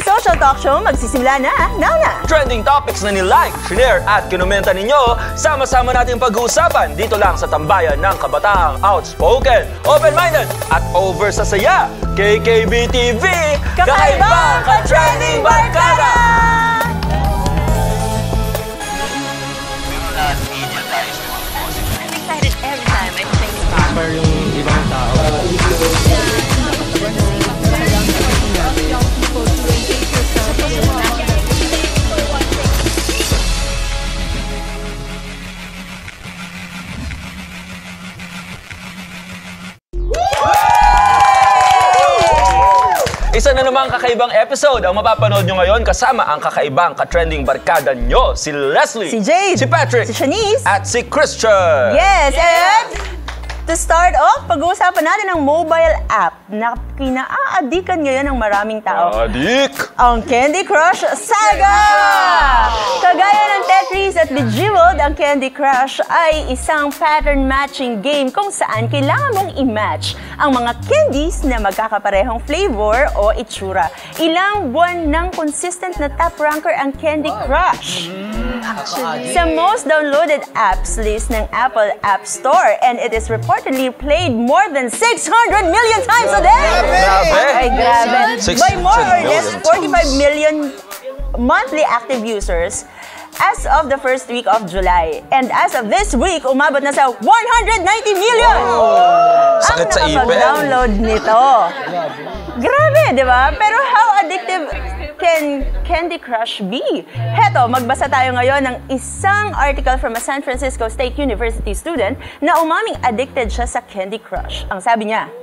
Social talk show magsisimula na. Now na! Trending topics na ni-like, share at kinumenta ninyo, sama-sama nating pag-uusapan dito lang sa tambayan ng kabataang outspoken, open-minded at over sa saya. KKB TV, kakaibang ka-trending barkada! I'm excited every time I think about it. Para yung ibang tao. Isa na namang kakaibang episode ang mapapanood nyo ngayon kasama ang kakaibang ka-trending barkada nyo, si Leslie, Si Jade, si Patrick, si Shanice, at si Christian. yes, and to start off, pag-uusapan natin ang mobile app na kinaaadikan ngayon ng maraming tao. Adik! Ang Candy Crush Saga! Kagaya ng Tetris at Bejeweled, ang Candy Crush ay isang pattern matching game kung saan kailangan mong i-match ang mga candies na magkakaparehong flavor o itsura. Ilang buwan ng consistent na top ranker ang Candy Crush. Sa most downloaded apps list ng Apple App Store, and it is reportedly played more than 600 million times a day! Grabe! Ay, grabe. 600 By more or less million. 45 million monthly active users as of the first week of July. And as of this week, umabot na sa 190 million! Sakit sa ang ipin. nakapag-download nito. Grabe, di ba? Pero how addictive can Candy Crush be? Heto, magbasa tayo ngayon ng isang article from a San Francisco State University student na umaming addicted siya sa Candy Crush. Ang sabi niya,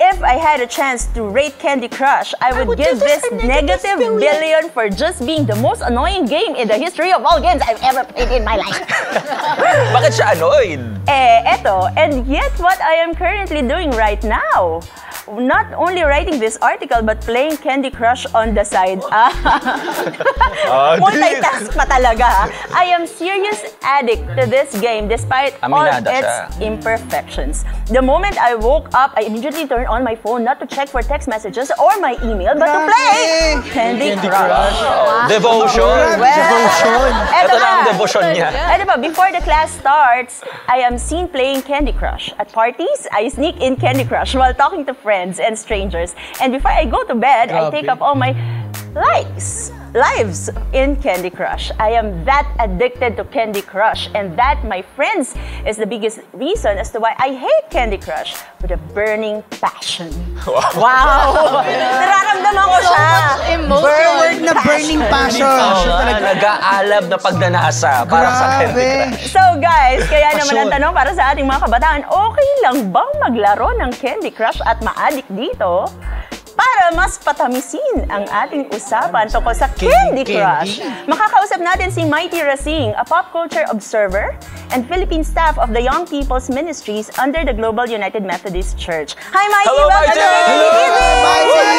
if I had a chance to rate Candy Crush, I would give this negative billion for just being the most annoying game in the history of all games I've ever played in my life. Bakit siya annoyed? Eto, and yet what I am currently doing right now, not only writing this article but playing Candy Crush on the side. Multitask pa talaga. I am serious addict to this game despite Aminada all its siya. imperfections. The moment I woke up, I immediately turned on my phone not to check for text messages or my email but to play Candy Crush. Devotion! Well, Ito na ang devotion niya. Eto pa, before the class starts, I am seen playing Candy Crush. At parties, I sneak in Candy Crush while talking to friends and strangers. And before I go to bed, I take up all my lives in Candy Crush. I am that addicted to Candy Crush, and that, my friends, is the biggest reason as to why I hate Candy Crush with a burning passion. Wow! Nararamdaman ko siya. Word na burning passion. Nag-aalab na pagnanasa para sa Candy Crush. So guys, kaya naman ang tanong para sa ating mga kabataan, okay lang bang maglaro ng Candy Crush at ma-addict dito? Para mas patamisin ang ating usapan tungkol sa Candy Crush, makakausap natin si Mighty Rasing, a pop culture observer and Philippine staff of the Young People's Ministries under the Global United Methodist Church. Hi, Mighty! Hello, Welcome Mighty! to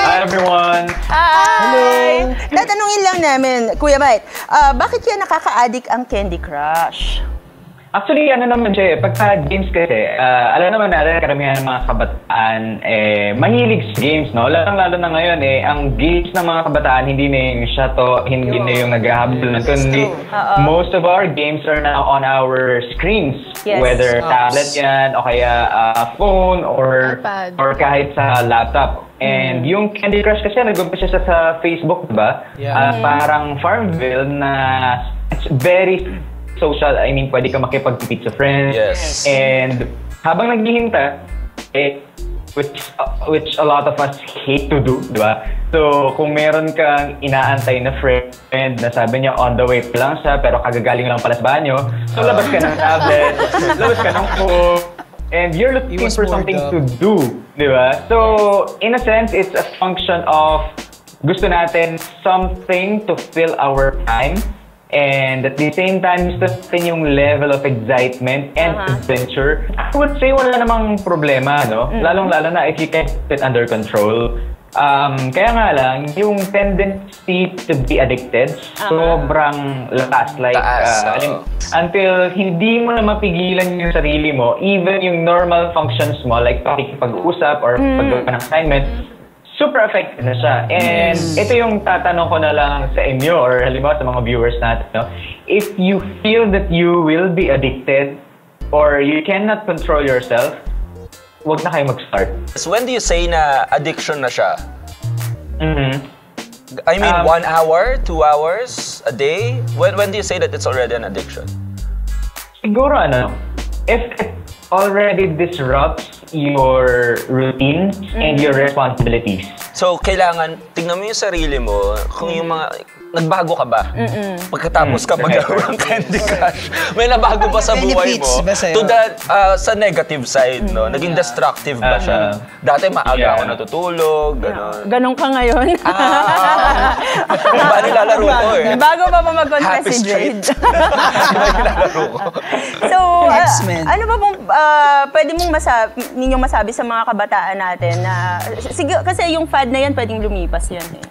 Hi, everyone! Hi! Tatanungin lang namin, Kuya Mike, bakit kaya nakaka-addict ang Candy Crush? Actually, ano naman siya pagka games kasi, alam naman natin, karamihan ng mga kabataan, mahilig sa games, no? Lalo na ngayon, ang games ng mga kabataan, hindi na yung hindi na yung naghahabol, kundi most of our games are now on our screens. Yes. Whether tablet yan, o kaya phone, or kahit sa laptop. And yung Candy Crush kasi, nag-umpisa siya sa Facebook, diba? Yeah. Parang Farmville na it's very social, I mean, pwede ka makipag-compete sa friends. Yes. And habang naghihinta, which a lot of us hate to do, di ba? So, kung meron kang inaantay na friend na sabi niya on the way pa lang siya, pero kagagaling lang pala sa banyo, so labas ka ng tablet, labas ka ng phone, and you're looking for something to do, di ba? So, in a sense, it's a function of gusto natin something to fill our time. And at the same time, gusto natin yung level of excitement and adventure. I would say wala namang problema, no? Lalong-lalo na if you can keep it under control. Kaya nga lang, yung tendency to be addicted, sobrang lakas. Like, until hindi mo na mapigilan yung sarili mo, even yung normal functions mo, like pakikipag-usap or paggawa ng assignment, super affected na siya. And ito yung tatanong ko na lang sa inyo or halimbawa sa mga viewers natin. No? If you feel that you will be addicted or you cannot control yourself, huwag na kayo mag-start. So when do you say na addiction na siya? I mean, 1 hour, 2 hours a day? When do you say that it's already an addiction? Siguro if it already disrupts your routine and your responsibilities. So, kailangan, tingnan mo yung sarili mo, kung yung mga, nagbago ka ba? Pagkatapos ka maglaro ng Candy Crush, may nabago ba sa buhay mo? To the, sa negative side, no? Naging destructive ba siya? Dati maaga ako natutulog, gano'n. Ganon ka ngayon? Iba nilalaro ko eh. Bago pa mag-confess si Jade. Iba nilalaro ko. So, ano ba pong pwede mong ninyong masabi sa mga kabataan natin na, kasi yung fad na yan, pwedeng lumipas yan eh.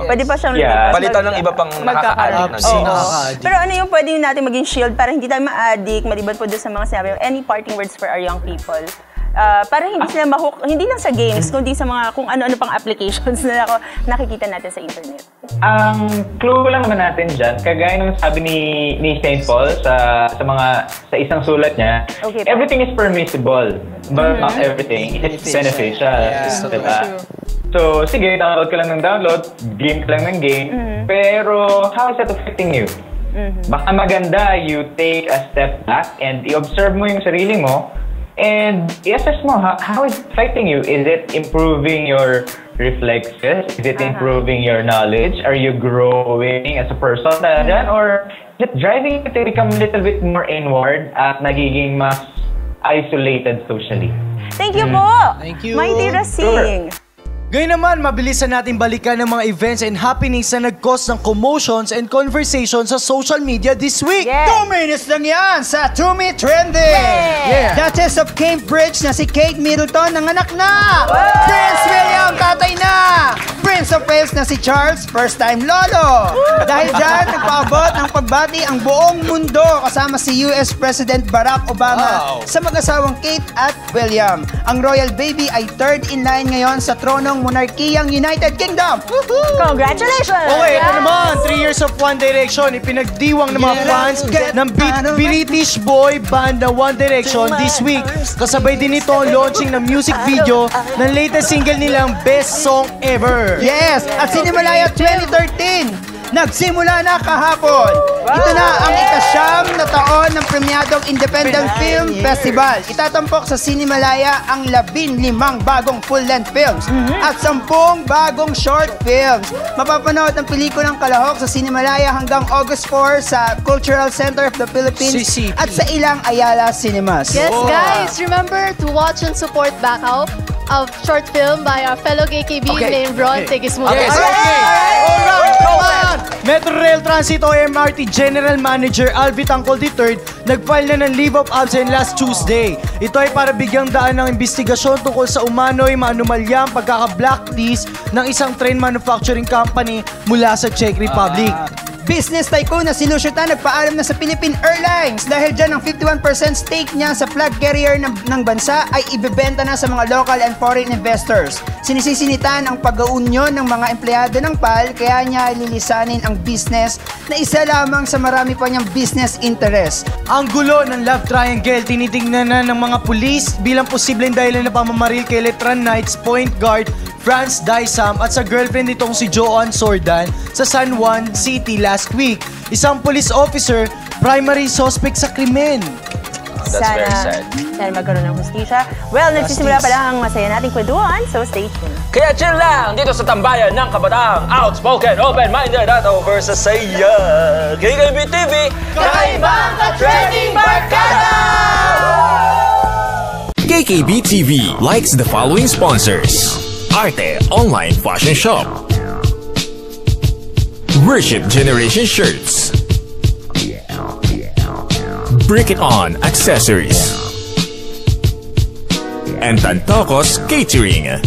Pwede pa siyang lumipas. Palitan ng iba pang nakaka-addict na games. Pero ano yung pwede natin maging shield para hindi tayo ma-addict, maliban po doon sa mga sinabi, any parting words for our young people? Para hindi sila ma-hook, hindi lang sa games, kundi sa mga kung ano-ano pang applications na nakikita natin sa internet. Ang clue lang naman natin dyan, kagaya ng sabi ni St. Paul sa isang sulat niya, everything is permissible, but not everything is beneficial. Diba? So, sige, download ka lang ng download, game ka lang ng game, pero how is that affecting you? Baka maganda, you take a step back and i-observe mo yung sarili mo and i-assess mo, how is it affecting you? Is it improving your reflexes? Is it improving your knowledge? Are you growing as a person or is it driving you to become a little bit more inward at nagiging mas isolated socially? Thank you po! Thank you! Mighty Racing! Gayun naman, mabilis na natin balikan ng mga events and happenings na nag-cause ng commotions and conversations sa social media this week. 2 minutes lang yan sa 2 Me Trending! Duchess of Cambridge na si Kate Middleton nanganak na! Prince William, tatay na! Prince of Wales na si Charles, first time lolo! Dahil dyan, nagpaabot ng pagbati ang buong mundo kasama si US President Barack Obama sa mag-asawang Kate at William. Ang royal baby ay third in line ngayon sa tronong monarkiyang United Kingdom. Congratulations! Okay, ito naman, 3 years of One Direction, ipinagdiwang ng mga fans ng British boy band na One Direction this week. Kasabay din ito ang launching ng music video ng latest single nilang Best Song Ever. Yes! At Cinemalaya 2013! Nagsimula na kahapon. Ito na ang ika-9 na taon ng premiadong Independent Film Festival. Itatampok sa Cinemalaya ang 15 bagong full-length films at 10 bagong short films. Mapapanood ang pelikulang Kalahok sa Cinemalaya hanggang August 4 sa Cultural Center of the Philippines at sa ilang Ayala Cinemas. Yes, guys, remember to watch and support Bacau, a short film by our fellow KKB named Ron Tegismundo. Metro Rail Transit o MRT General Manager Alvin Tangkol III nag-file na ng leave of absence last Tuesday. Ito ay para bigyang daan ng investigasyon tungkol sa umano'y maanumalyang pagkaka-blacklist ng isang train manufacturing company mula sa Czech Republic. Business tycoon na si Luciota nagpaalam na sa Philippine Airlines dahil dyan ang 51% stake niya sa flag carrier ng bansa ay ibebenta na sa mga local and foreign investors. Sinisisinitan ang pag-aunyon ng mga empleyado ng PAL kaya niya lilisanin ang business na isa lamang sa marami pa niyang business interest. Ang gulo ng love triangle tinitingnan na ng mga pulis bilang posibleng dahilan na pamamaril kay Letran Knights point guard Franz Daisam at sa girlfriend nitong si Joan Sordan sa San Juan City last week. Isang police officer, primary suspect sa krimen. That's very sad. Sana magkaroon ng hustisya. Well, nagsisimula pa lang ang masaya nating kwentuhan, so stay tuned. Kaya chill lang dito sa tambayan ng kabataang outspoken, open-minded at over sa saya. KKB TV, kakaibang ka-trending barkada! KKB TV likes the following sponsors. Arte Online Fashion Shop, Worship Generation Shirts, Brick It On Accessories, and Tantocos Catering.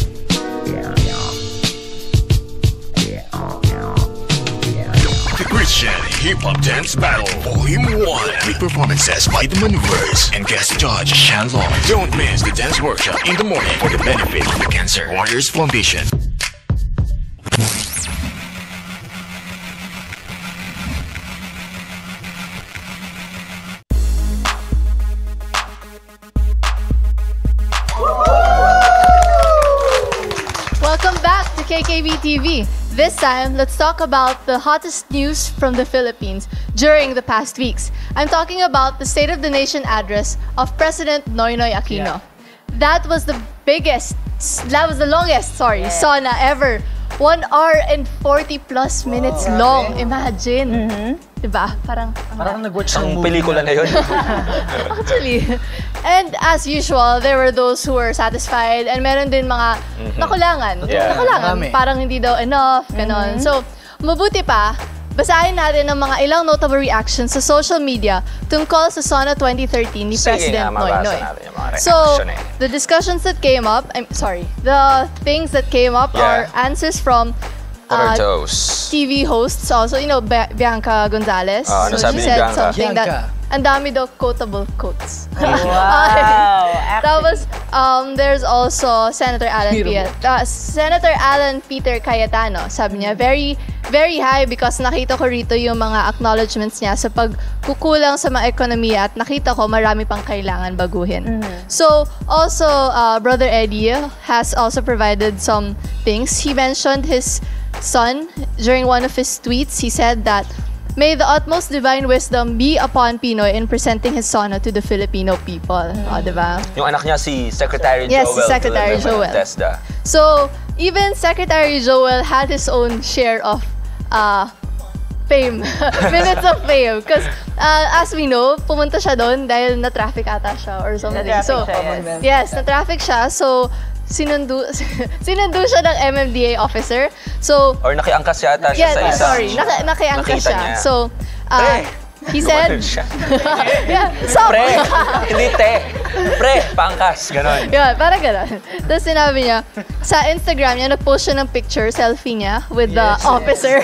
Hip Hop Dance Battle Volume 1 with performances by The Maneuvers and guest judge Shan Long. Don't miss the dance workshop in the morning for the benefit of the Cancer Warriors Foundation. Welcome back to KKB TV. This time, let's talk about the hottest news from the Philippines during the past weeks. I'm talking about the State of the Nation address of President Noynoy Aquino. That was the longest, SONA ever. 1 hour and 40 plus minutes long. Imagine. Diba? Parang nag-watch Ang pelikula na yun. Actually. And as usual, there were those who were satisfied and meron din mga nakulangan. Marami. Parang hindi daw enough, ganon. So, mabuti pa, basahin natin ang mga ilang notable reactions sa social media tungkol sa SONA 2013 ni President Noynoy. So, the discussions that came up, the things that came up are answers from TV hosts also, Bianca Gonzalez. Ano sabi she ni said Bianca? something that ang dami daw quotable quotes. Wow. Tapos, there's also Senator Alan Peter Cayetano. Sabi niya, very, very high because nakita ko rito yung mga acknowledgements niya sa pagkukulang sa mga ekonomiya at nakita ko marami pang kailangan baguhin. So, also, Brother Eddie has also provided some things. He mentioned his son during one of his tweets. He said that may the utmost divine wisdom be upon Pinoy in presenting his SONA to the Filipino people. Diba? Yung anak niya si Secretary Joel. Yes, Secretary Joel. TESDA. So, even Secretary Joel had his own share of fame. Minutes of fame. Because, as we know, pumunta siya doon dahil na-traffic ata siya or something. Na-traffic siya. So, sinundo siya ng MMDA officer. So, or nakiangkas yata siya sa isang... nakiangkas siya. Niya. So, he said... Pre, hindi te. Pre, paangkas. Ganon. Parang ganon. Tapos sinabi niya, sa Instagram niya, nag-post siya ng picture, selfie niya with the officer.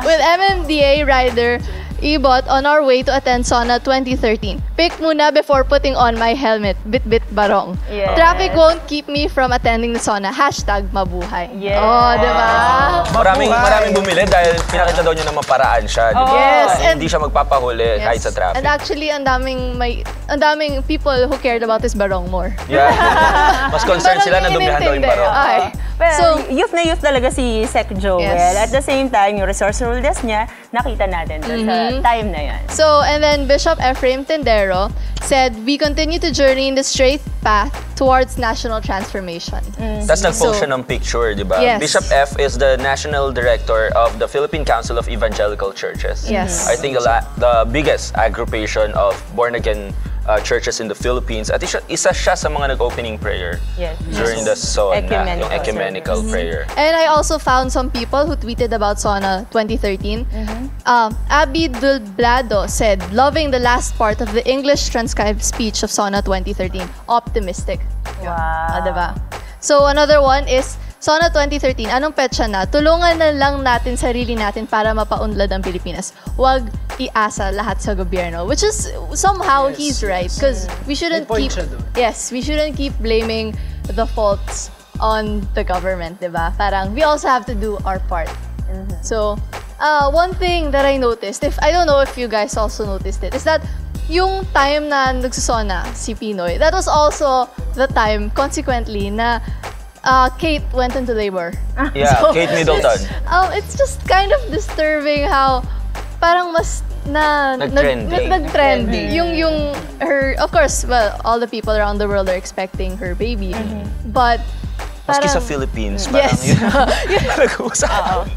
With MMDA rider Ibot on our way to attend SONA 2013. Pick muna before putting on my helmet. Bit-bit barong. Yes. Traffic won't keep me from attending the SONA. #mabuhay. Yes. Oh, diba? Maraming bumili dahil pinakita daw niya na maparaan siya. Diba? Yes. And hindi siya magpapahuli kahit sa traffic. And actually, ang daming people who cared about this barong more. Yeah. Mas concerned sila na dumihan daw yung barong. Well, so, youth na youth talaga si Sec Joel. Yes. At the same time, yung resourcefulness niya, nakita natin doon sa time na yan. So, and then Bishop Ephraim Tendero said, we continue to journey in the straight path towards national transformation. Tapos nag-post siya ng picture, di ba? Yes. Bishop F is the National Director of the Philippine Council of Evangelical Churches. Yes. I think the biggest aggregation of born-again churches in the Philippines. At isa siya sa mga nag-opening prayer during the SONA, yung ecumenical prayer. And I also found some people who tweeted about SONA 2013. Abby Dulblado said, loving the last part of the English transcribed speech of SONA 2013. Optimistic. Wow. Diba? So another one is SONA 2013, anong petsa na? Tulungan na lang natin sarili natin para mapaunlad ang Pilipinas. Huwag iasa lahat sa gobyerno. Which is, somehow, he's right. Because we shouldn't we shouldn't keep blaming the faults on the government, diba? Parang, we also have to do our part. So, one thing that I noticed, I don't know if you guys also noticed it, is that yung time na nagsasona si Pinoy, that was also the time, consequently, na Kate went into labor. Yeah, so, Kate Middleton. It's just kind of disturbing how parang mas nag-trending. Yung her, of course, well, all the people around the world are expecting her baby. But maski sa Philippines, parang yun nag-uusap.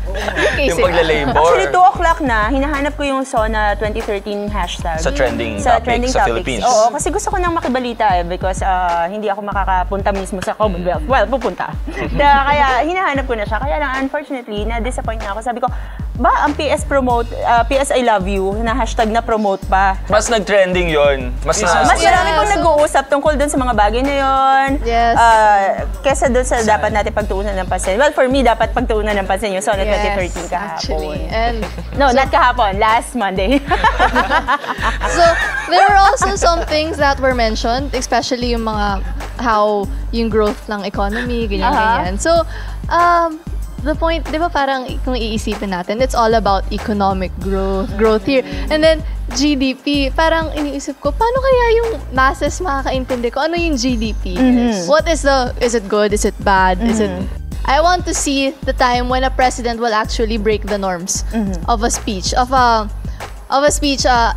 Yung pagla-labor. Actually, 2 o'clock na, hinahanap ko yung SONA 2013 hashtag. Sa trending topics sa Philippines. Oo, kasi gusto ko nang makibalita because hindi ako makakapunta mismo sa Commonwealth. Well, pupunta. Kaya hinahanap ko na siya. Kaya lang, unfortunately, na-disappoint na ako. Sabi ko, ba, ang PS promote, PS I love you, na hashtag na promote pa. Mas nag-trending yon. Mas marami pong nag-uusap tungkol dun sa mga bagay na yon. Yes. Kesa dun sa dapat natin pagtuunan ng pansin. Well, for me, dapat pagtuunan ng pansin yung Sona 2013 kahapon. Actually. And no, not kahapon. Last Monday. so, there were also some things that were mentioned, especially yung mga, how yung growth ng economy, ganyan-ganyan. So, the point, di ba parang kung iisipin natin, it's all about economic growth here. And then, GDP, parang iniisip ko, paano kaya yung masses makakaintindi ko? Ano yung GDP? What is it good? Is it bad? Is it... I want to see the time when a president will actually break the norms of a speech,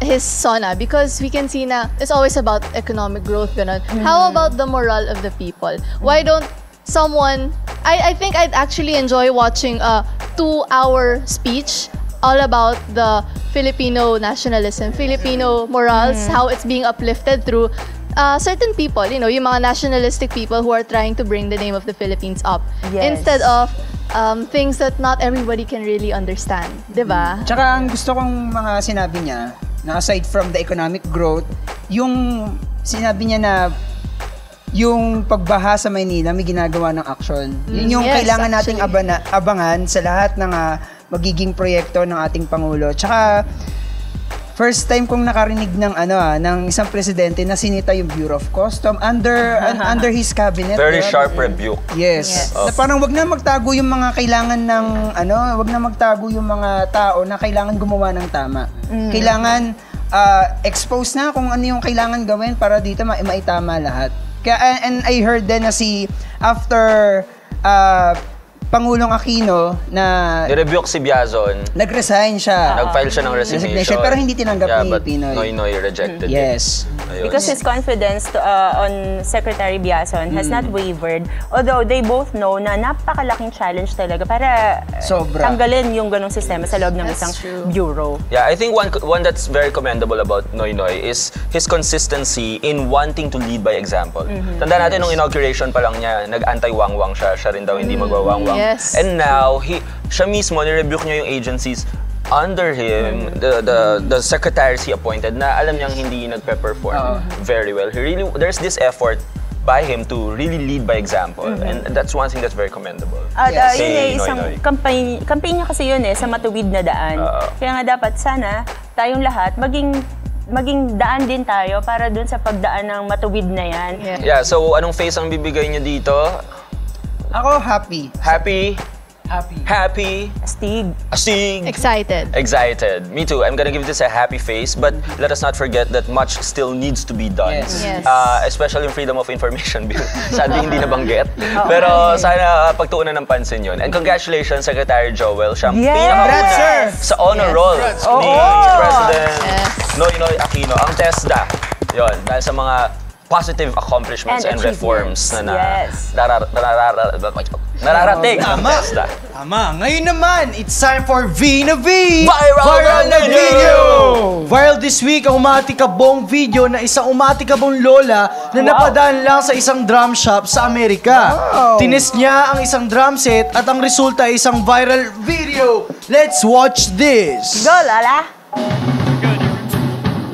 his Sona, because we can see na it's always about economic growth, ganun. How about the moral of the people? Why don't someone... I think I'd actually enjoy watching a 2-hour speech all about the Filipino nationalism, Filipino morals, how it's being uplifted through certain people, you know, yung mga nationalistic people who are trying to bring the name of the Philippines up. Instead of things that not everybody can really understand. Diba? Tsaka ang gusto kong mga sinabi niya, na aside from the economic growth, yung sinabi niya na yung pagbaha sa Maynila, may ginagawa ng action. Yun yung kailangan nating abangan sa lahat ng magiging proyekto ng ating Pangulo. Tsaka, first time kong nakarinig ng ng isang presidente na sinita yung Bureau of Customs under his cabinet. Very sharp rebuke. Yes. Na parang wag na magtago yung mga kailangan ng wag na magtago yung mga tao na kailangan gumawa ng tama. Kailangan expose na kung ano yung kailangan gawin para dito maitama lahat. Kaya, and I heard din na after Pangulong Aquino na... Ni-rebuke si Biazon. Nag-resign siya. Nag-file siya ng resignation. Pero hindi tinanggap ni Pinoy. Noy rejected Yes. Because his confidence on Secretary Biazon has not wavered. Although they both know na napakalaking challenge talaga para tanggalin yung ganong sistema sa loob ng isang bureau. Yeah, I think one that's very commendable about Noy is his consistency in wanting to lead by example. Tanda natin nung inauguration pa lang niya, nag-anti-wangwang siya. Siya rin daw hindi magwawangwang. Yes. And now, siya mismo, ni-rebuke niya yung agencies under him, the secretaries he appointed na alam niyang hindi nagpe-perform very well. There's this effort by him to really lead by example. And that's one thing that's very commendable. At yun isang campaign niya kasi yun sa matuwid na daan. Kaya nga dapat sana tayong lahat maging daan din tayo para dun sa pagdaan ng matuwid na yan. Yeah, so anong face ang bibigay niyo dito? Ako, happy. Happy? Astig. Excited. Me too. I'm gonna give this a happy face, but let us not forget that much still needs to be done. Yes. Especially yung freedom of information bill. Sadly, hindi nabanggit. Pero sana pagtuunan ng pansin yun. And congratulations, Secretary Joel. Siya ang pinakauna sa honor roll ni President Noynoy Aquino. Ang TESDA. Yun, dahil sa mga positive accomplishments and reforms na nararating ang TESDA. Tama. Ngayon naman, it's time for V na V! Viral na video! Viral this week ang umatikabong video na isang umatikabong lola na napadaan lang sa isang drum shop sa Amerika. Tinest niya ang isang drum set at ang resulta ay isang viral video. Let's watch this! Go, Lola!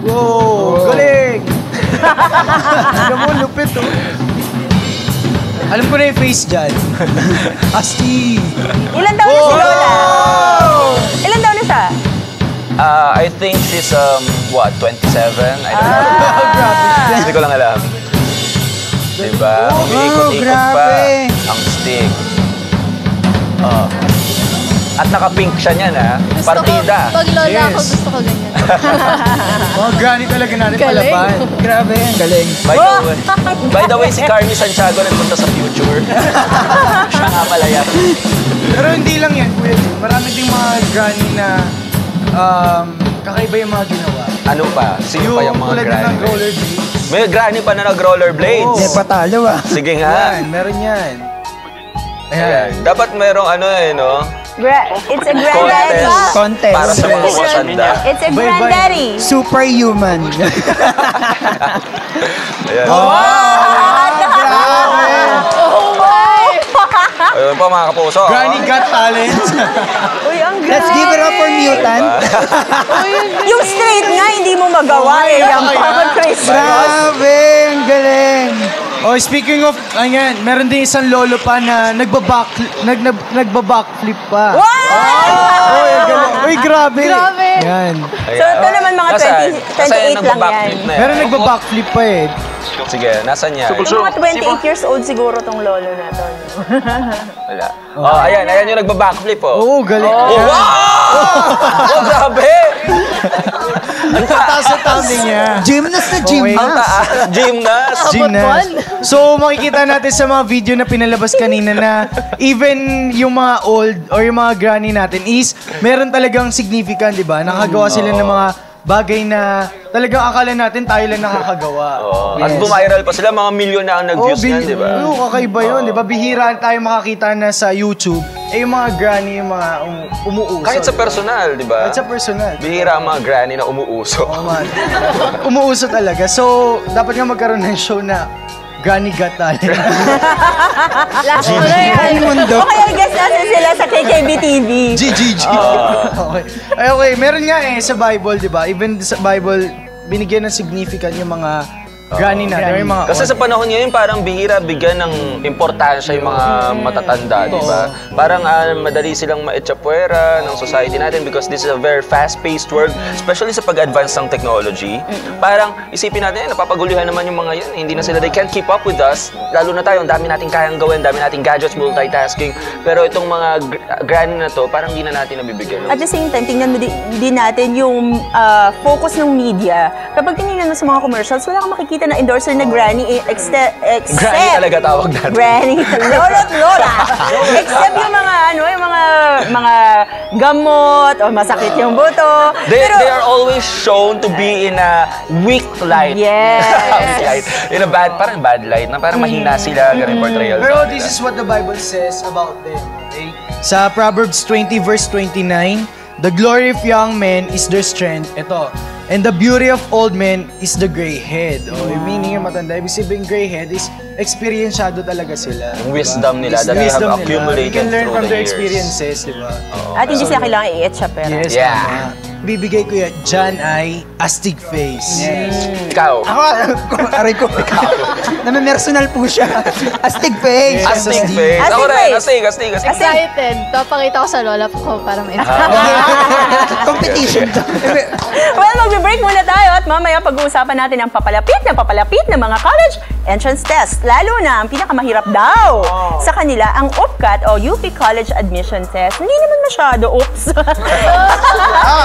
Wow! Galing! Alam mo, lupit Alam ko na yung face dyan. Asti! Ilan taon na si Lola? Ilan taon na siya? I think she's, 27? I don't know. Hindi ko lang alam. Diba? Umiikot-ikot pa. Ang stick. At naka-pink siya niyan, ha? Partida. Pag lola ako, gusto ko ganyan. Mga granny talaga natin palaban. Grabe, galing. By the way, si Carmi Santiago nagpunta sa Future. Siya nga pala yan. Pero hindi lang yan, Kuya Jim. Marami ding mga granny na kakaiba yung mga ginawa. Ano pa? Sino pa yung mga tulad granny? ng rollerblades. May granny pa na nag-rollerblades. Hindi patalo Sige nga. Yan, meron yan. Ayan. Dapat merong no? It's a granddaddy. Contest. Para sa mga matanda. It's a granddaddy. Superhuman. Ayan. Grabe! Ayun, yun po mga kapuso. Granny Got Talent. Uy, ang galing. Let's give it up for Mutant. Yung straight nga, hindi mo magawa eh. Yung Papa Christmas. Grabe, ang galing. Oh, speaking of, ayan, meron din isang lolo pa na nagbabackflip pa. Wow! Oh, ang galing. Uy, grabe. Grabe. Yan. So, ito naman mga 28 lang yan. Meron nagbabackflip pa eh. Sige, nasan yan? Yung mga 28 years old siguro tong lolo na to. Wala. Oh, ayan yung nagba-backflip oh. Oo, galing. Oh, wow! Oh, grabe! Ang tataas sa tummy niya. Gymnast na Okay. gymnast. Gymnast. Gymnast. So, makikita natin sa mga video na pinalabas kanina na even yung mga old or yung mga granny natin is meron talagang significant, di ba? Nakagawa sila ng mga bagay na talagang akala natin tayo lang nakakagawa. At bumiral pa sila, mga milyon na ang nag-views niyan, di ba? Oo, kakaiba yun, di ba? Bihira tayo makakita na sa YouTube, yung mga granny, yung mga umuuso. Kahit sa personal, di ba? Kahit sa personal. Bihira ang mga granny na umuuso. Oo, man. Umuuso talaga. So, dapat nga magkaroon ng show na Granny Got Talent. Last ko na yan. O kaya guess natin sila sa KKB TV. GGG. Okay. Ay, okay, meron nga sa Bible, di ba? Even sa Bible, binigyan ng significant yung mga granny natin. Yung mga Kasi sa panahon ngayon, parang bihira bigyan ng importansya yung mga matatanda, di ba? Parang madali silang maetsapwera ng society natin because this is a very fast-paced world, especially sa pag-advance ng technology. Parang isipin natin, napapagulihan naman yung mga yan. Hindi na sila, they can't keep up with us. Lalo na tayo, ang dami nating kayang gawin, dami nating gadgets, multitasking. Pero itong mga granny na to, parang hindi na natin nabibigyan. At the same time, tingnan mo din natin yung focus ng media. Kapag tinignan mo sa mga commercials, wala kang makikita na endorser na granny except Granny talaga tawag natin. Granny, lolo't lola. Except yung mga mga gamot o masakit yung buto. They are always shown to be in a weak light. Yes. Light. In a parang bad light, na parang mahina sila, ganun portrayal. Pero this is what the Bible says about them. Okay? Sa Proverbs 20 verse 29, the glory of young men is their strength. Ito. And the beauty of old men is the gray head. Meaning yung matanda. Ibig sabihin gray head is experiensyado talaga sila. Yung wisdom nila that they have accumulated You can learn through from the their years. experiences, di ba? At hindi sila kailangan i-etch pero. Yes, Yeah. tama. Bibigay ko yan, dyan ay astig face. Ikaw. Ako, aray ko. Namimersonal po siya. Astig face. Astig face. Ako rin, astig. Excited. Papakita ko sa lola ko para may Competition. Well, magbe-break muna tayo at mamaya pag-uusapan natin ang papalapit na mga college entrance test. Lalo na ang pinakamahirap daw sa kanila, ang UPCAT o UP College Admission Test. Hindi naman masyado, oops.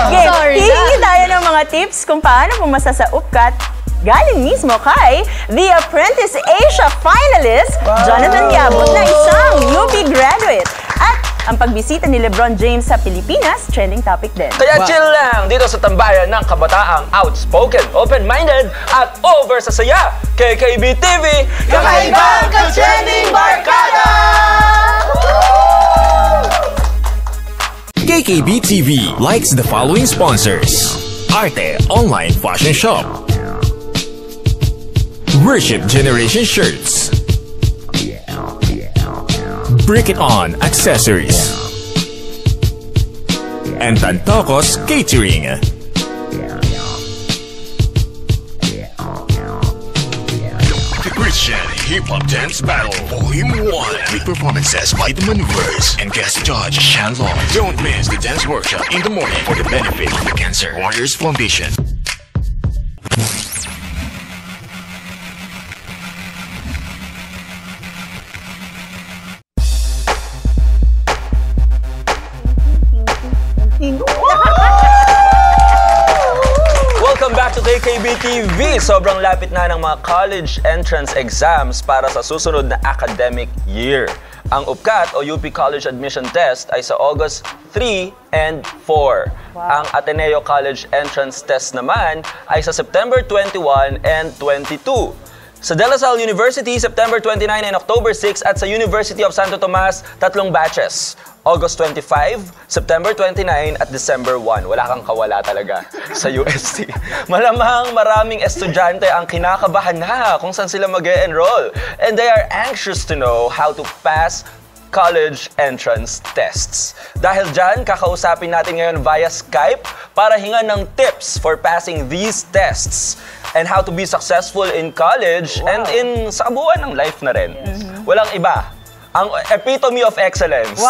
Okay, Sorry hihingi tayo ng mga tips kung paano pumasa sa UPCAT galing mismo kay The Apprentice Asia finalist, Jonathan Yabot, na isang UP graduate. At ang pagbisita ni LeBron James sa Pilipinas, trending topic din. Kaya chill lang dito sa tambayan ng kabataang outspoken, open-minded, at over sa saya. KKB TV, kakaibang ka-trending barkada! KKB TV likes the following sponsors: Arte Online Fashion Shop, Worship Generation Shirts, Brick It On Accessories, and Tantocos Catering. The Christian Hip Hop Dance Battle Volume 1 with performances by the Maneuvers and guest judge Shan Long. Don't miss the dance workshop in the morning for the benefit of the Cancer Warriors Foundation. Welcome back to KKB TV. Sobrang lapit na ng mga college entrance exams para sa susunod na academic year. Ang UPCAT o UP College Admission Test ay sa August 3 and 4. Ang Ateneo College Entrance Test naman ay sa September 21 and 22. Sa De La Salle University, September 29 and October 6, at sa University of Santo Tomas, 3 batches. August 25, September 29, at December 1. Wala kang kawala talaga sa UST. Malamang maraming estudyante ang kinakabahan na kung saan sila mag-e-enroll. And they are anxious to know how to pass college entrance tests. Dahil dyan, kakausapin natin ngayon via Skype para hingan ng tips for passing these tests and how to be successful in college and in sa kabuuan ng life na rin. Walang iba, ang epitome of excellence.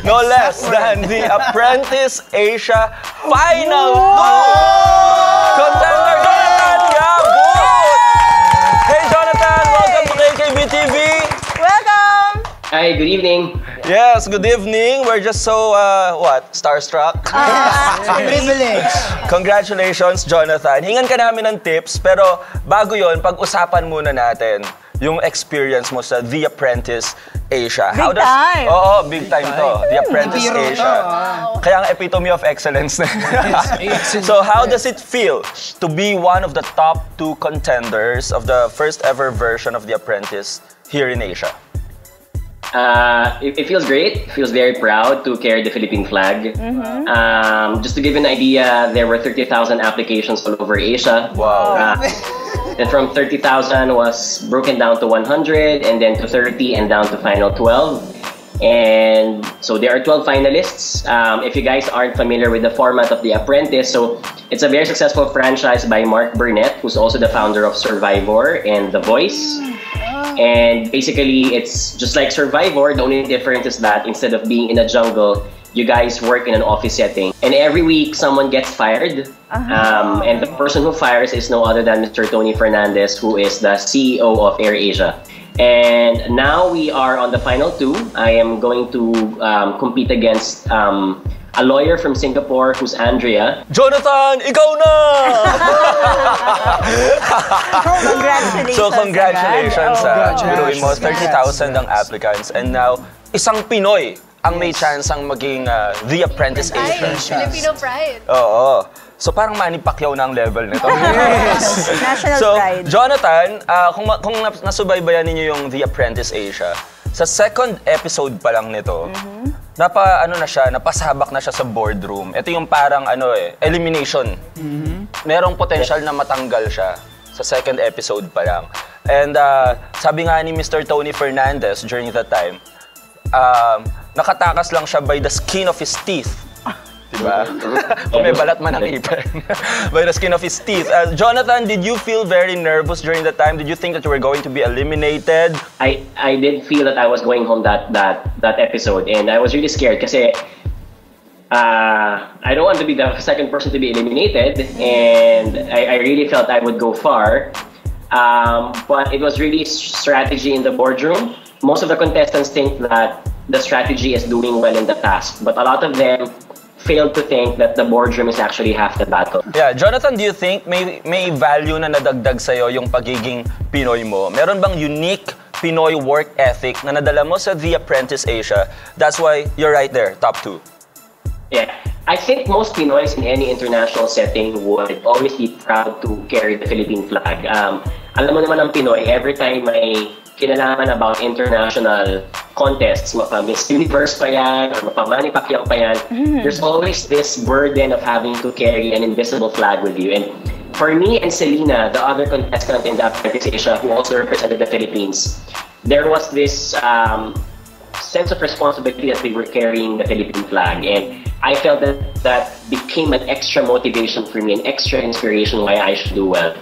No less than the Apprentice Asia Final 2 contender Jonathan Yabut! Hey Jonathan, welcome to KKBTV! Welcome! Hi, good evening. Yes, good evening. We're just so, starstruck. Privilege. Congratulations, Jonathan. Hingan ka namin ng tips, pero bago yon, pag-usapan muna natin yung experience mo sa The Apprentice Asia. Big time! Oo, big time to. The Apprentice Asia. Kaya ang epitome of excellence na. So how does it feel to be one of the top 2 contenders of the first ever version of The Apprentice here in Asia? It feels great. It feels very proud to carry the Philippine flag. Just to give you an idea, there were 30,000 applications all over Asia. Wow. And from 30,000 was broken down to 100, and then to 30, and down to final 12. And so there are 12 finalists. If you guys aren't familiar with the format of The Apprentice, so it's a very successful franchise by Mark Burnett, who's also the founder of Survivor and The Voice. And basically, it's just like Survivor. The only difference is that instead of being in a jungle, you guys work in an office setting. And every week, someone gets fired. And the person who fires is no other than Mr. Tony Fernandez, who is the CEO of AirAsia. And now we are on the final 2. I am going to compete against a lawyer from Singapore who's Andrea. Jonathan, ikaw na! Congratulations! So congratulations. Biruin mo, Congratulations. 30,000 ang applicants. And now, isang Pinoy ang may chance ang maging The Apprentice Asia. Filipino pride. Oo. So parang Manny Pacquiao na ang level nito. National So, pride. Jonathan, kung nasubaybayan ninyo yung The Apprentice Asia, sa second episode pa lang nito, napasabak na siya sa boardroom. Ito yung parang elimination. Merong potential na matanggal siya sa second episode pa lang. And sabi nga ni Mr. Tony Fernandez during that time, nakatakas lang siya by the skin of his teeth. Diba? Kung may balat man ang ipin. By the skin of his teeth. Jonathan, did you feel very nervous during that time? Did you think that you were going to be eliminated? I did feel that I was going home that episode, and I was really scared kasi I don't want to be the second person to be eliminated, and I really felt I would go far. But it was really strategy in the boardroom. Most of the contestants think that the strategy is doing well in the task, but a lot of them failed to think that the boardroom is actually half the battle. Yeah, Jonathan, do you think may value na nadagdag sa'yo yung pagiging Pinoy mo? Meron bang unique Pinoy work ethic na nadala mo sa The Apprentice Asia? That's why you're right there, top 2. Yeah, I think most Pinoys in any international setting would always be proud to carry the Philippine flag. Alam mo naman ang Pinoy, every time may kinalaman about international contests, mapa-Miss Universe pa yan, or mapa-Manny Pacquiao pa yan, there's always this burden of having to carry an invisible flag with you. And for me and Selena, the other contestant in the Apprentice Asia who also represented the Philippines, there was this sense of responsibility that we were carrying the Philippine flag. And I felt that became an extra motivation for me, an extra inspiration why I should do well.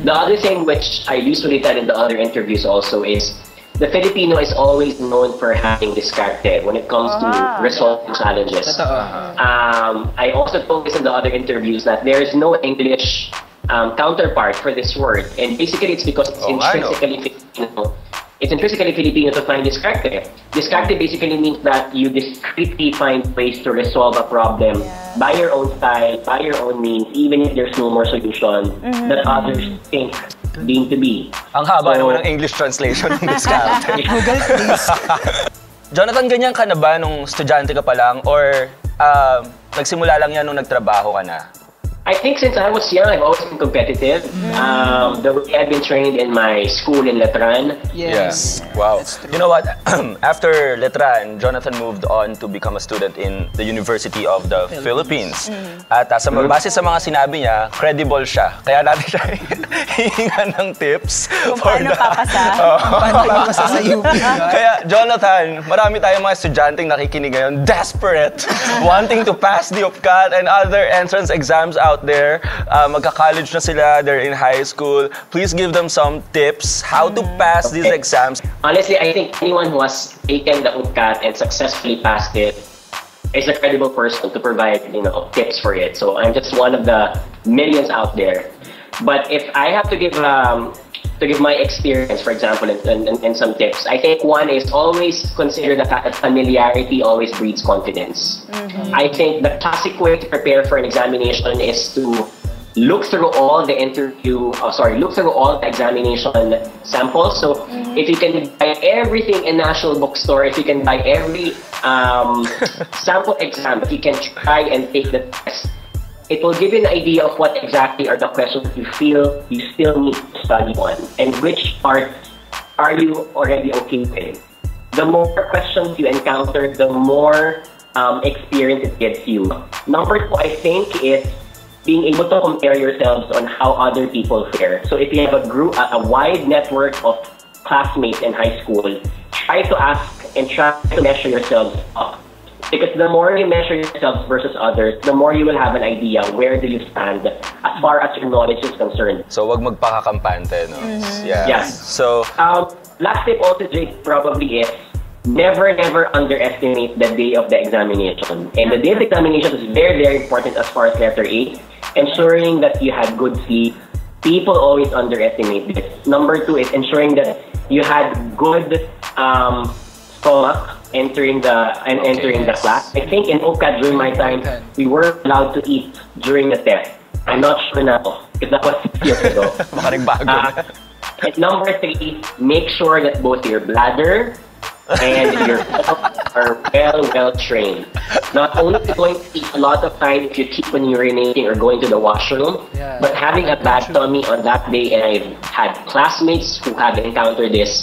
The other thing which I usually tell in the other interviews also is the Filipino is always known for having this character when it comes to resolving challenges. I also told this in the other interviews that there is no English counterpart for this word, and basically it's because it's intrinsically Filipino. It's intrinsically Filipino to find this character. This character basically means that you discreetly find ways to resolve a problem by your own style, by your own means, even if there's no more solution that others think deemed to be. Ang haba naman ng English translation ng this character. Google, please. Jonathan, ganyan ka na ba nung estudyante ka pa lang? Or nagsimula lang yan nung nagtrabaho ka na? I think since I was young, I've always been competitive. The way I've been trained in my school in Letran. Yes. Yeah. Wow. You know what? After Letran, Jonathan moved on to become a student in the University of the Philippines. At base sa mga sinabi niya, credible siya. Kaya natin siya hihingan ng tips for paano papasa. Paano papasa sa UP? Kaya Jonathan, marami tayong mga estudyanteng nakikinig ngayon, desperate, wanting to pass the UPCAT and other entrance exams out there. Magka-college na sila, they're in high school. Please give them some tips how to pass these exams. Honestly, I think anyone who has taken the UPCAT and successfully passed it is a credible person to provide, tips for it. So I'm just one of the millions out there. But if I have to give my experience, for example, and some tips, I think one is always consider the fact that familiarity always breeds confidence. I think the classic way to prepare for an examination is to look through all the examination samples. So if you can buy everything in National Bookstore, if you can buy every sample exam, if you can try and take the test, it will give you an idea of what exactly are the questions you feel you still need to study on, and which parts are you already okay with. The more questions you encounter, the more experience it gives you. Number 2, I think, is being able to compare yourselves on how other people fare. So if you have a wide network of classmates in high school, try to ask and try to measure yourselves up. Because the more you measure yourselves versus others, the more you will have an idea where do you stand as far as your knowledge is concerned. So wag magpakakampante, no? Yeah. Yes. So last tip also, Jake, probably is never underestimate the day of the examination. And the day of the examination is very, very important as far as letter A. Ensuring that you had good sleep. People always underestimate this. Number 2 is ensuring that you had good stomach entering the class. I think in UPCAT during my time, we were allowed to eat during the test. I'm not sure now, because that was 6 years ago. And number 3, make sure that both your bladder and your health are well trained. Not only are you going to take a lot of time if you keep on urinating or going to the washroom, but having a bad tummy on that day, and I've had classmates who have encountered this,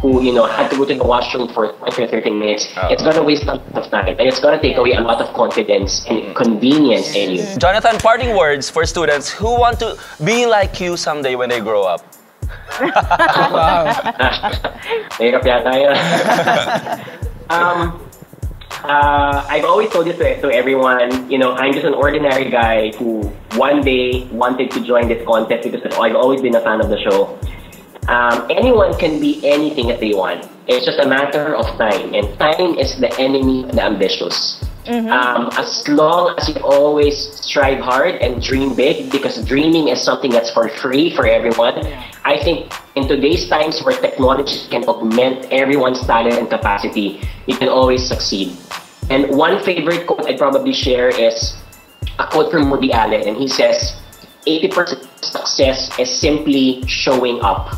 who had to go to the washroom for 20 or 30 minutes, it's going to waste a lot of time, and it's going to take away a lot of confidence and convenience in you. Jonathan, parting words for students who want to be like you someday when they grow up. Wow. Mahirap yata yun. I've always told this to everyone, I'm just an ordinary guy who one day wanted to join this contest because I've always been a fan of the show. Anyone can be anything that they want. It's just a matter of time, and time is the enemy of the ambitious. As long as you always strive hard and dream big, because dreaming is something that's for free for everyone. I think in today's times where technology can augment everyone's talent and capacity, you can always succeed. And one favorite quote I'd probably share is a quote from Woody Allen, and he says, 80% of success is simply showing up.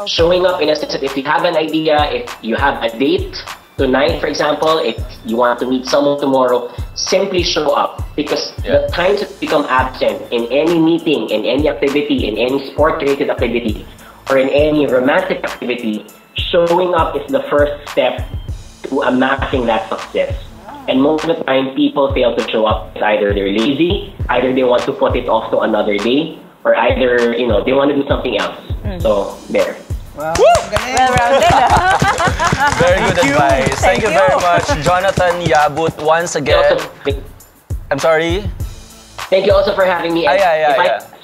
Showing up in a sense that if you have an idea, if you have a date tonight, for example, if you want to meet someone tomorrow, simply show up. Because the times that become absent in any meeting, in any activity, in any sport-related activity, or in any romantic activity, showing up is the first step to amassing that success. And most of the time, people fail to show up. Either they're lazy, either they want to put it off to another day, or either, they want to do something else. So, there. Wow. Well-rounded. Very good advice. Thank you very much, Jonathan Yabut, once again. I'm sorry? Thank you also for having me.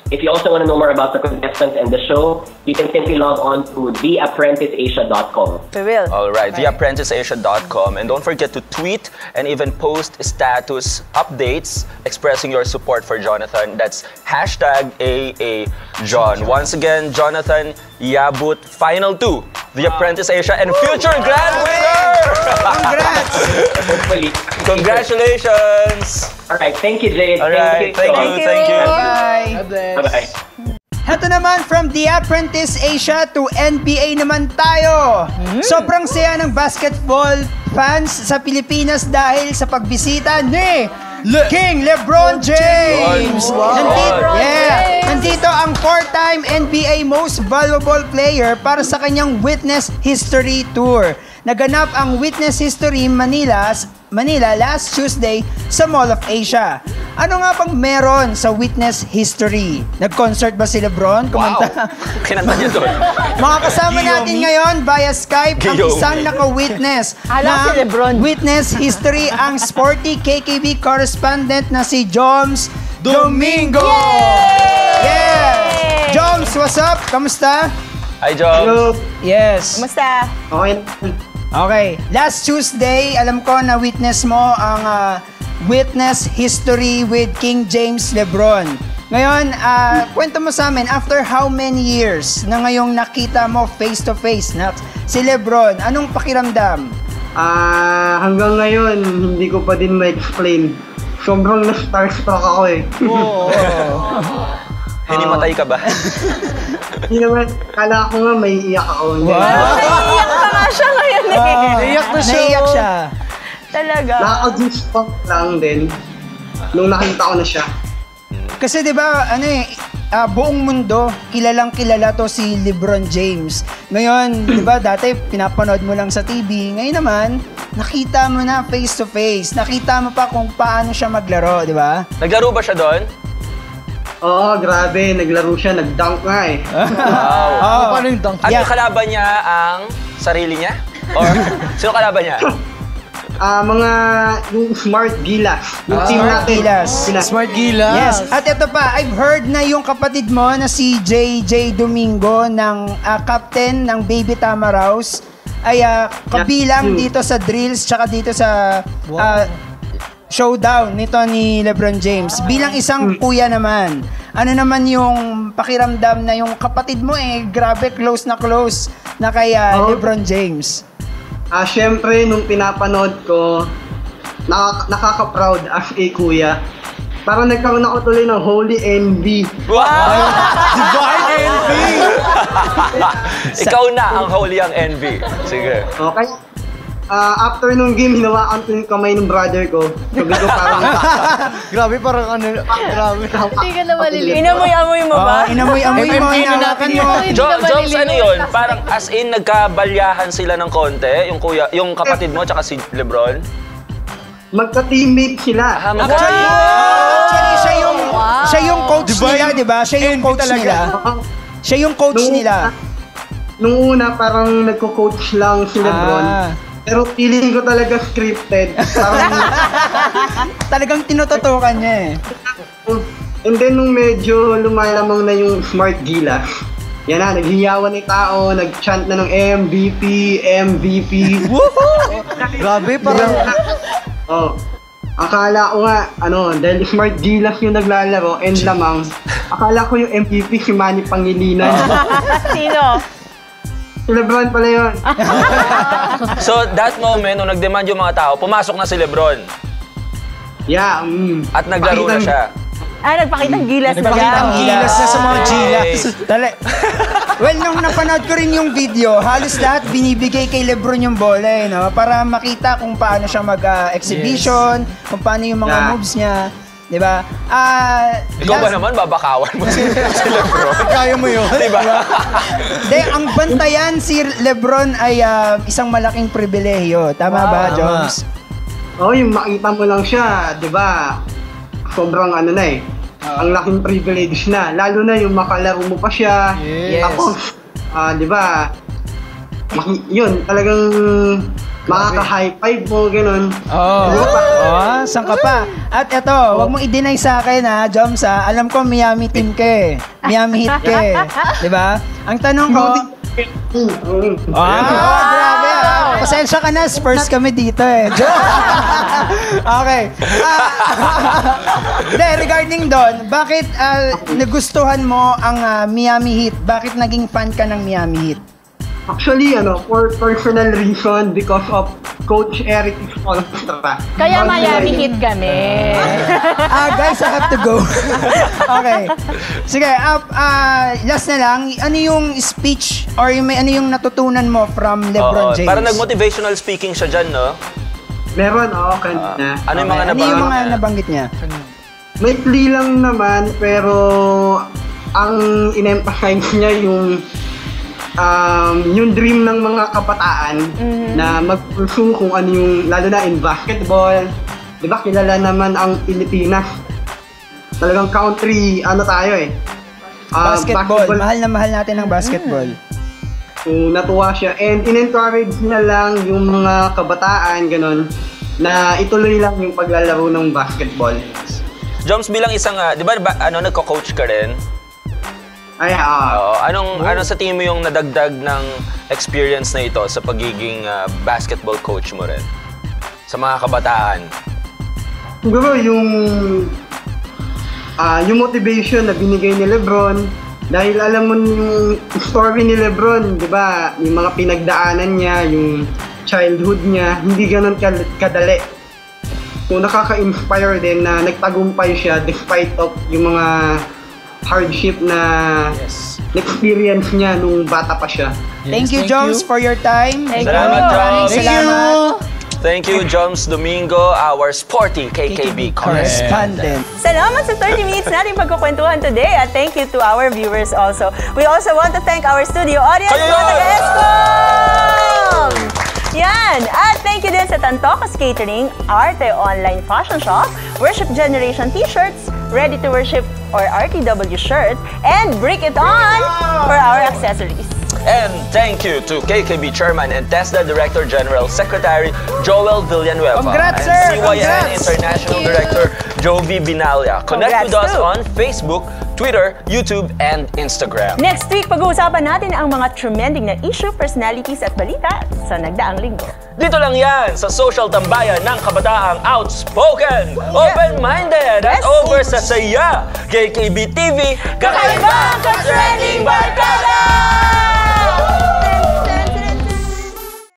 If you also want to know more about the contestants and the show, you can simply log on to theapprenticeasia.com. We will. All right, theapprenticeasia.com. And don't forget to tweet and even post status updates expressing your support for Jonathan. That's #AAJon. Once again, Jonathan Yabut, Final 2, The Apprentice Asia, and future grand winner! Congrats! Hopefully. Congratulations! All right, thank you, Jade. All right, thank you. Bye! Bye-bye. Heto naman, from The Apprentice Asia to NBA naman tayo. Sobrang saya ng basketball fans sa Pilipinas dahil sa pagbisita ni King LeBron James. Wow. Nandito ang 4-time NBA Most Valuable Player para sa kanyang Witness History Tour. Naganap ang Witness History Manila last Tuesday sa Mall of Asia. Ano nga bang meron sa Witness History? Nag-concert ba si LeBron? Kumanta? Wow! Kinanta niya doon. Mga kasama natin ngayon via Skype ang isang naka-witness Alam si LeBron. Witness History ang sporty KKB correspondent na si Joms Domingo. Yeah! Joms, what's up? Kamusta? Hi, Joms. Yes. Kumusta? Okay. Last Tuesday, alam ko na witness mo ang Witness History with King James LeBron. Ngayon, kwento mo sa amin, after how many years na ngayong nakita mo face-to-face na si LeBron, anong pakiramdam? Hanggang ngayon, hindi ko pa din ma-explain. Sobrang na-starstruck ako eh. Hinimatay ka ba? Hindi naman, kala ko nga may iyak ako. Naiiyak pa nga siya ngayon eh. Naiyak na siya. Naiyak siya. Talaga. Nakaka-goosebump lang din nung nakita ko na siya. Kasi 'di ba, buong mundo kilalang kilala to si LeBron James. Ngayon, 'di ba, dati pinapanood mo lang sa TV. Ngayon naman, nakita mo na face to face. Nakita mo pa kung paano siya maglaro, 'di ba? Naglaro ba siya doon? Oo, grabe. Naglaro siya. Nag-dunk nga eh. Wow. Paano yung dunk? At yung kalaban niya ang sarili niya? Or sino kalaban niya? Yung Smart Gilas. Yung team Smart natin. Gilas. Smart Gilas. Yes. At ito pa, I've heard na yung kapatid mo na si JJ Domingo ng captain ng Baby Tamaraws ay kabilang dito sa drills tsaka dito sa showdown nito ni LeBron James. Bilang isang kuya naman, ano naman yung pakiramdam na yung kapatid mo grabe close na kay LeBron James? Siyempre, nung pinapanood ko, nakaka-proud as a kuya. Parang nagkaroon ako tuloy ng holy envy. Wow! Divine envy! Ikaw na ang holy ang envy. Sige. Okay. After nung game, hinawakan ko yung kamay ng brother ko. Sabi ko parang... Grabe, parang grabe. Hindi ka na maliliit. Inamoy-amoy mo ba? Inamoy-amoy mo, hinawakan mo. Jobs, ano yun? Parang as in, nagkabalyahan sila ng konti? Yung kapatid mo, tsaka si LeBron? Magka-teammate sila. Actually, siya yung coach nila, di ba? Siya yung coach nila. Siya yung coach nila. Nung una, parang nagko-coach lang si LeBron. Pero feeling ko talaga scripted. Parang... Talagang tinututukan niya And then nung medyo lumalamang na yung Smart Gilas, yan na, naghiyawan ni tao, nag-chant na ng MVP. Grabe, parang... Akala ko nga, dahil Smart Gilas yung naglalaro and lamang, akala ko yung MVP si Manny Pangilinan. Sino? Si LeBron pala yun. So, that moment, nung nag-demand yung mga tao, pumasok na si LeBron. Yeah. At naglaro na siya. Nagpakitang gilas ba? Nagpakitang gilas na sa mga gilas. Okay. Well, nung napanood ko rin yung video, halos lahat binibigay kay LeBron yung bola, para makita kung paano siya mag-exhibition, kung paano yung mga moves niya. Diba? Ikaw ba naman, babakawan mo si LeBron? Kaya mo yun. Diba? Ang bantayan si LeBron ay isang malaking pribilehiyo. Tama ba, Jones? Yung makita mo lang siya, diba? Sobrang ang laking privilege na. Lalo na yung makalaro mo pa siya. Yes. Tapos, diba? Yun, talagang makaka-high five mo, ganun. Saan ka pa? At eto, wag mong i-deny sa akin Joms alam ko Miami team ka Miami Heat ka diba? Ang tanong ko, grabe pasensya ka na, Spurs kami dito Okay. Regarding doon, bakit nagustuhan mo ang Miami Heat? Bakit naging fan ka ng Miami Heat? Actually, for personal reason, because of Coach Eric Spoelstra. Kaya Miami Heat kami. Guys, I have to go. Okay. Sige, last na lang, ano yung speech or ano yung natutunan mo from LeBron James? Parang nag-motivational speaking siya dyan, no? Meron, kanina. Ano yung mga Ano yung mga nabanggit niya? Maikli lang naman, pero ang in-emphasize niya yung dream ng mga kabataan na mag-pursue kung ano yung, lalo na in basketball. Di ba, kilala naman ang Pilipinas. Talagang country, tayo eh. Basketball. Mahal na mahal natin ang basketball. So, natuwa siya. And in-encourage niya lang yung mga kabataan, ganun, na ituloy lang yung paglalaro ng basketball. Joms, bilang isang, di ba, nagko-coach ka rin? Ay, Anong sa tingin mo yung nadagdag ng experience na ito sa pagiging basketball coach mo rin? Sa mga kabataan? Siguro yung motivation na binigay ni Lebron, dahil alam mo yung story ni Lebron, di ba? Yung mga pinagdaanan niya, yung childhood niya, hindi ganun kadali. So nakaka-inspire din na nagtagumpay siya despite of yung mga hardship na experience niya nung bata pa siya. Thank you, Joms, for your time. Salamat, Joms. Salamat. Thank you, Joms Domingo, our sporty KKB correspondent. Salamat sa 30 minutes natin pagkukwentuhan today at thank you to our viewers also. We also want to thank our studio audience mga taga-Escom! Yan! At thank you din sa Tantokas Catering, Arte Online Fashion Shop, Worship Generation T-shirts, Ready to Worship or RTW shirt, and Brick It On for our accessories. And thank you to KKB Chairman and TESDA Director General Secretary Joel Villanueva. Congrats, and sir! CYN Congrats! International Director Jovi Binalya. Connect with us on Facebook, Twitter, YouTube, and Instagram. Next week, pag-uusapan natin ang mga trending na issue, personalities at balita sa nagdaang linggo. Dito lang yan sa social tambayan ng kabataang outspoken, open-minded, at over sa saya. KKB TV, Kakaibang ka-trending barkada!